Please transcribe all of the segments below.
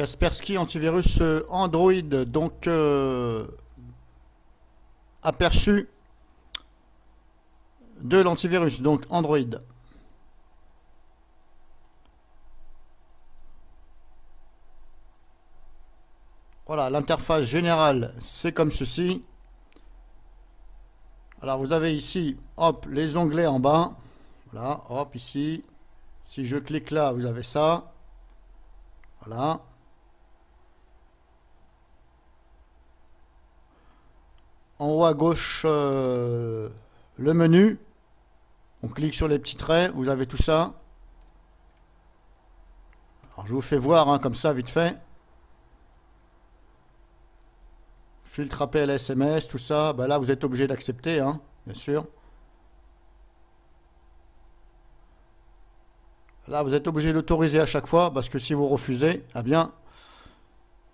Kaspersky antivirus Android, donc aperçu de l'antivirus, donc Android. Voilà, l'interface générale, c'est comme ceci. Alors vous avez ici, hop, les onglets en bas. Voilà, hop, ici. Si je clique là, vous avez ça. Voilà. En haut à gauche, le menu. On clique sur les petits traits, vous avez tout ça. Alors je vous fais voir, hein, comme ça, vite fait. Filtre APL SMS, tout ça. Ben là, vous êtes obligé d'accepter, hein, bien sûr. Là, vous êtes obligé d'autoriser à chaque fois, parce que si vous refusez, eh bien,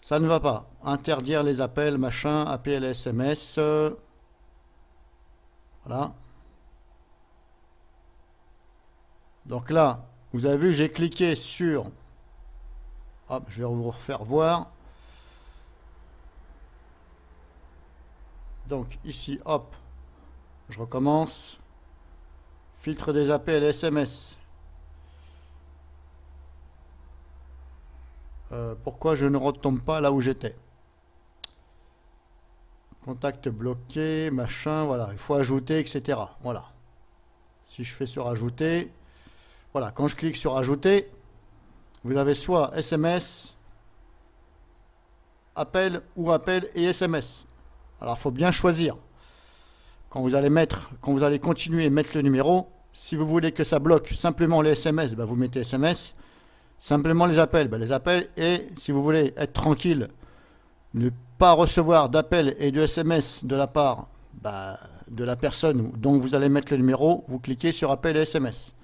ça ne va pas. Interdire les appels, machin, APL SMS. Voilà. Donc là, vous avez vu, j'ai cliqué sur... Hop, je vais vous refaire voir. Donc ici, hop, je recommence. Filtre des appels SMS. Pourquoi je ne retombe pas là où j'étais? Contact bloqué, machin, voilà, il faut ajouter, etc. Voilà. Si je fais sur ajouter, voilà, quand je clique sur ajouter, vous avez soit SMS, appel ou appel et SMS. Alors, il faut bien choisir. Quand vous allez continuer et mettre le numéro, si vous voulez que ça bloque simplement les SMS, ben vous mettez SMS. Simplement les appels, ben les appels. Et si vous voulez être tranquille, ne pas recevoir d'appels et de SMS de la part de la personne dont vous allez mettre le numéro, vous cliquez sur appel et SMS.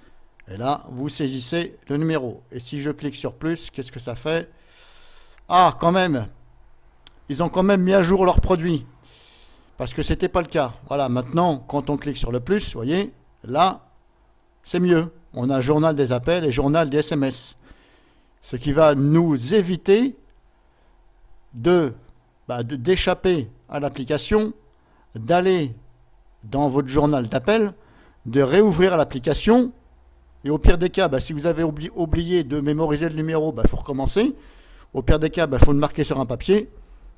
Et là, vous saisissez le numéro. Et si je clique sur plus, qu'est-ce que ça fait? Ah, quand même, ils ont quand même mis à jour leurs produits. Parce que c'était pas le cas. Voilà, maintenant, quand on clique sur le plus, vous voyez, là, c'est mieux. On a journal des appels et journal des SMS. Ce qui va nous éviter d'échapper à l'application, d'aller dans votre journal d'appel, de réouvrir l'application. Et au pire des cas, si vous avez oublié de mémoriser le numéro, il faut recommencer. Au pire des cas, il faut le marquer sur un papier.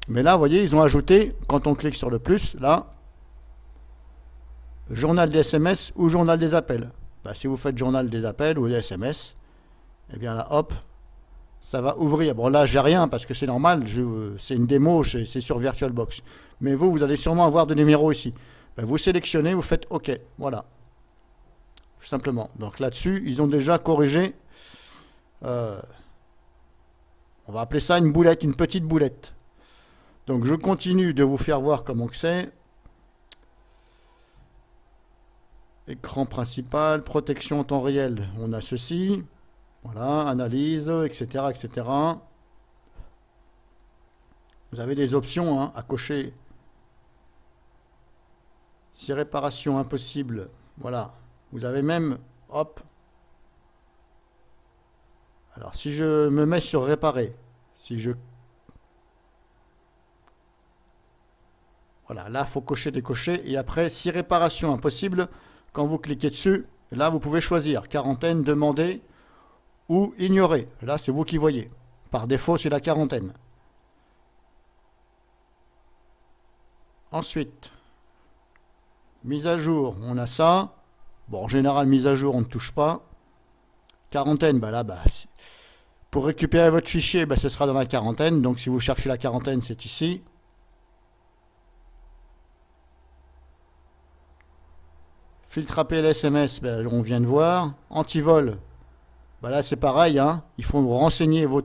Mais là, vous voyez, ils ont ajouté, quand on clique sur le plus, là, journal des SMS ou journal des appels. Si vous faites journal des appels ou des SMS, eh bien là, hop, ça va ouvrir. Bon, là, j'ai rien parce que c'est normal, c'est une démo, c'est sur VirtualBox. Mais vous allez sûrement avoir des numéros ici. Vous sélectionnez, vous faites OK. Voilà. Tout simplement. Donc là-dessus, ils ont déjà corrigé. On va appeler ça une boulette, une petite boulette. Donc je continue de vous faire voir comment que c'est. Écran principal, protection en temps réel. On a ceci. Voilà, analyse, etc., etc. Vous avez des options à cocher. Si réparation impossible, voilà. Vous avez même, hop. Alors si je me mets sur réparer, si je... Voilà, là, il faut cocher, décocher. Et après, si réparation impossible, quand vous cliquez dessus, là, vous pouvez choisir quarantaine, demander ou ignorer. Là, c'est vous qui voyez. Par défaut, c'est la quarantaine. Ensuite, mise à jour, on a ça. Bon, en général, mise à jour, on ne touche pas. Quarantaine, là, pour récupérer votre fichier, ce sera dans la quarantaine. Donc, si vous cherchez la quarantaine, c'est ici. Filtre APL SMS, on vient de voir. Antivol, là c'est pareil, il faut renseigner vos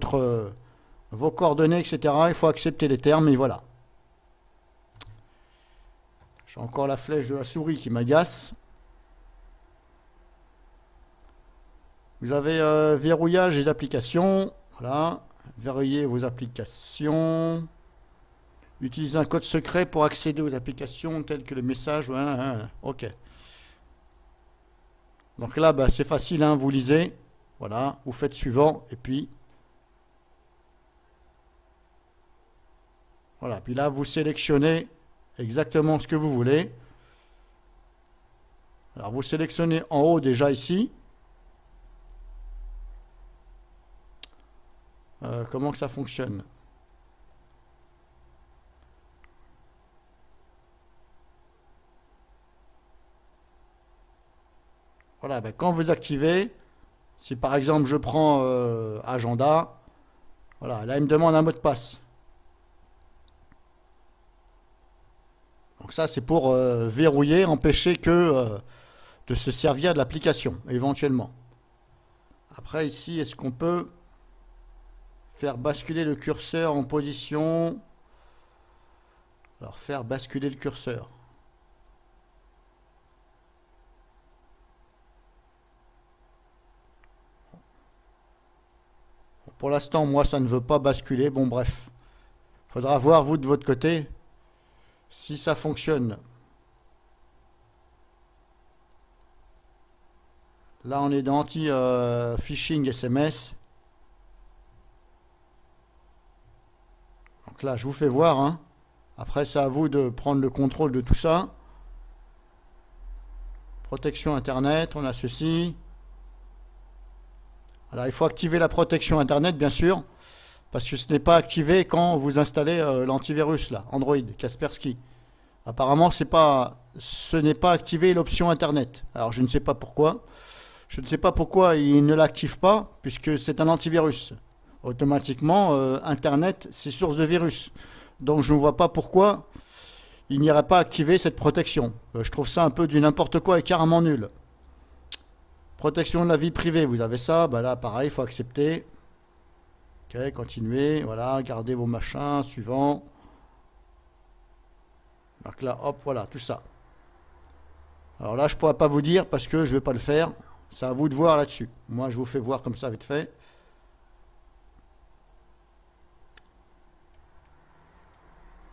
coordonnées, etc. Il faut accepter les termes et voilà. J'ai encore la flèche de la souris qui m'agace. Vous avez verrouillage des applications. Voilà, verrouiller vos applications. Utilisez un code secret pour accéder aux applications telles que le message. Ok. Donc là, c'est facile, vous lisez, voilà, vous faites suivant, et puis Voilà, puis là, vous sélectionnez exactement ce que vous voulez. Alors, vous sélectionnez en haut déjà ici. Comment que ça fonctionne? Voilà, ben, quand vous activez, si par exemple je prends agenda, voilà, là il me demande un mot de passe. Donc ça c'est pour verrouiller, empêcher que de se servir de l'application, éventuellement. Après ici, est-ce qu'on peut faire basculer le curseur en position? Alors faire basculer le curseur. Pour l'instant, moi, ça ne veut pas basculer. Bon, bref. Il faudra voir, vous, de votre côté, si ça fonctionne. Là, on est dans anti-phishing SMS. Donc là, je vous fais voir. Hein. Après, c'est à vous de prendre le contrôle de tout ça. Protection Internet, on a ceci. Alors, il faut activer la protection Internet, bien sûr, parce que ce n'est pas activé quand vous installez l'antivirus, là, Android, Kaspersky. Apparemment, ce n'est pas activé l'option Internet. Alors, je ne sais pas pourquoi. Je ne sais pas pourquoi il ne l'active pas, puisque c'est un antivirus. Automatiquement, Internet, c'est source de virus. Donc, je ne vois pas pourquoi il n'irait pas activer cette protection. Je trouve ça un peu du n'importe quoi et carrément nul. Protection de la vie privée, vous avez ça, bah là pareil, il faut accepter. Ok, continuez, voilà, gardez vos machins, suivant. Donc là, hop, voilà, tout ça. Alors là, je ne pourrais pas vous dire parce que je ne vais pas le faire. C'est à vous de voir là-dessus. Moi, je vous fais voir comme ça, vite fait.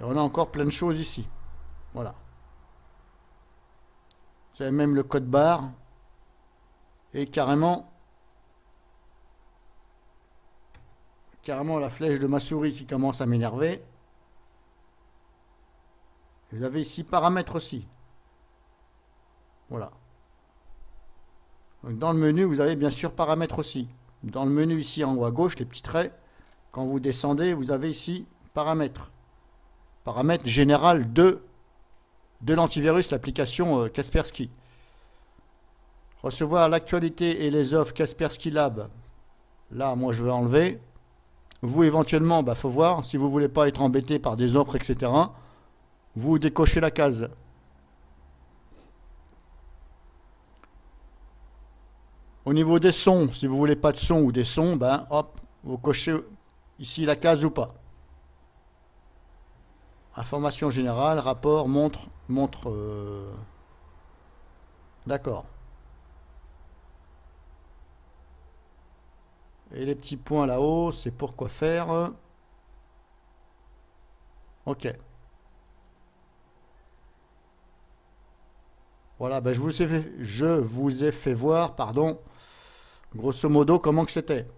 Et on a encore plein de choses ici. Voilà. Vous avez même le code barre. Et carrément la flèche de ma souris qui commence à m'énerver. Vous avez ici paramètres aussi. Voilà. Donc dans le menu, vous avez bien sûr paramètres aussi. Dans le menu ici en haut à gauche, les petits traits, quand vous descendez, vous avez ici paramètres. Paramètres général de l'antivirus, l'application Kaspersky. Recevoir l'actualité et les offres Kaspersky Lab. Là, moi, je vais enlever. Vous, éventuellement, il faut voir. Si vous ne voulez pas être embêté par des offres, etc., vous décochez la case. Au niveau des sons, si vous ne voulez pas de son ou des sons, hop, vous cochez ici la case ou pas. Information générale, rapport, montre. D'accord. Et les petits points là-haut, c'est pour quoi faire. Ok. Voilà, je vous ai fait voir, pardon, grosso modo, comment que c'était.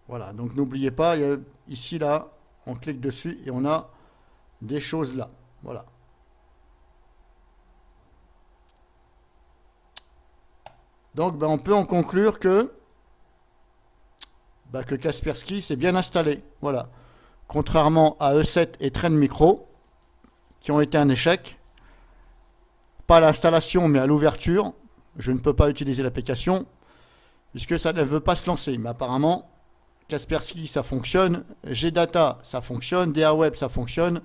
Voilà, donc n'oubliez pas, il y a ici, là, on clique dessus et on a des choses là. Voilà. Donc, on peut en conclure que Kaspersky s'est bien installé. Voilà. Contrairement à E7 et Trendmicro, qui ont été un échec. Pas à l'installation, mais à l'ouverture. Je ne peux pas utiliser l'application, puisque ça ne veut pas se lancer. Mais apparemment, Kaspersky, ça fonctionne. Gdata, ça fonctionne. DAWeb, ça fonctionne.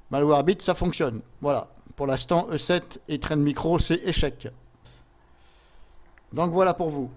Malwarebit, ça fonctionne. Voilà. Pour l'instant, E7 et Trendmicro, c'est échec. Donc voilà pour vous.